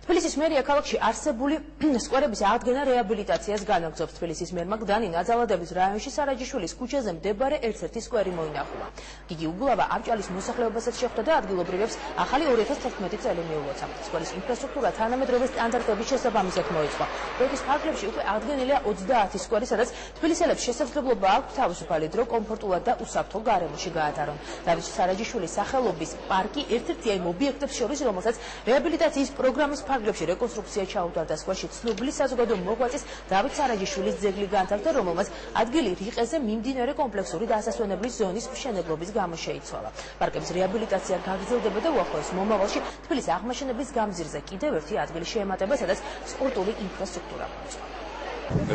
თბილისის მერია ქალაქში არსებული სკვერების აღდგენა რეაბილიტაციას განაგრძობს. თბილისის მერმა გდანი ნაძალადების რაიონში სარაჯიშვილის ქუჩაზე მდებარე ერთ-ერთი სკვერი მოინახულა. გიგი უგულავა ავჭალის მოსახლეობასაც შეხვდა და ადგილობრივებს ახალი 2011 წელი მიულოცა. სკვერის ინფრასტრუქტურა თანამედროვე სტანდარტების შესაბამისად მოიწყო. პროექტის ფარგლებში უკვე აღდგენილია 30 სკვერი, სადაც თბილისელებს შესაძლებლობა აქვთ თავისუფალი დრო კომფორტულად და უსაფრთხო გარემოში გაატარონ. დავით სარაჯიშვილის სახელობის პარკი ერთ-ერთია იმ ობიექტებს შორის, რომელსაც რეაბილიტაციის პროგრამის ფარგლებში რეკონსტრუქცია ჩაუტარდა. სკვერში ცნობილი საზოგადო მოღვაწის დავით სარაჯიშვილის ძეგლი განთავსდა, რომელმაც ადგილი რიყეზე მიმდინარე კომპლექსური დასასვენებლის ზონის მშენებლობის გამო შეიცვალა. პარკების რეაბილიტაცია გაგრძელდება და უახლოეს მომავალში თბილისის აღმაშენებლის გამზირზე კიდევ ერთი ადგილი შეემატება, სადაც სპორტული ინფრასტრუქტურა მოწყობა.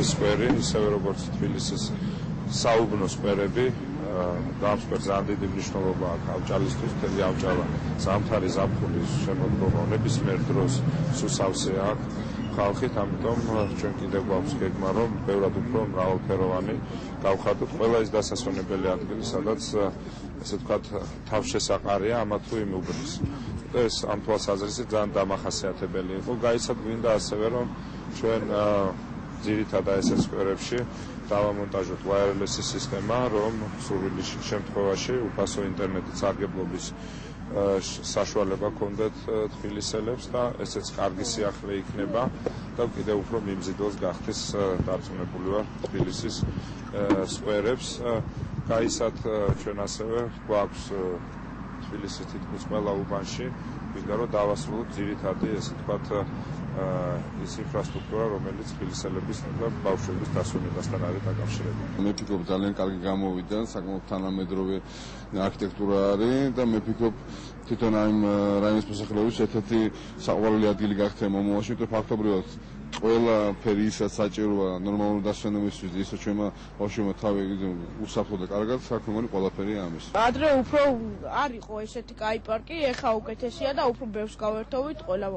ეს სკვერი, ისევე როგორც თბილისის საუბნო სკვერები, ამ სკვერს ძალიან დიდი მნიშვნელობა აქვს ავჭალისთვის. მთელი ავჭალა ზამთარი ზაფხულის შემოდგომა ნებისმიერ დროს სუსავსე აქვს ხალხით, ამიტომ ჩვენ კიდევ გვაქვს გეგმა, რომ ბევრად უფრო მრავალფეროვანი გავხადოთ ყველა ის დასასვენებელი ადგილი, სადაც ესე ვთქვათ თავშესაყარია ამა თუ იმ უბნის. ეს ამ თვალსაზრისით ძალიან დამახასიათებელი იყო. გაიცად გვინდა ასევე, რომ ჩვენ ძირითადად ეს სკვერებში დავამონტაჟოთ wireless სისტემა, რომ სურვილის შემთხვევაში უფასო ინტერნეტით სარგებლობის საშუალება გქონდეთ თბილისელებს და ესეც კარგი სიახლე იქნება და კიდევ უფრო მიმზიდველს გახდეს დარწმუნებული ვარ თბილისის სკვერებს. გაიცად ჩვენ ასევე გვაქვს თბილისის თითქმის ყველა უბანში გვინდა რომ დავასრულოთ ძირითადი ესე ვთქვათ ის ინფრასტრუქტურა, რომელიც თბილისელების და ბავშვების დასვენებასთან არის დაკავშირებული. მე ვფიქრობ ძალიან კარგი გამოვიდა, საკმაოდ თანამედროვე არქიტექტურა არის და მე ვფიქრობ თვითონ ამ რაიონის მოსახლეობის ერთ-ერთი საყვარელი ადგილი გახდება მომავალში, იმიტომ ფაქტობრივად ყველა ფერი ისაც საჭიროა ნორმალური დასვენებისთვის, ისე ჩვენმა ბავშვებმა თავი უსაფრთხო და კარგად საქმიანი ყველაფერი ამის. ადრე უფრო არ იყო ესეთი კაი პარკი, ეხა უკეთესია და უფრო ბევრს გავერთოვით ყველა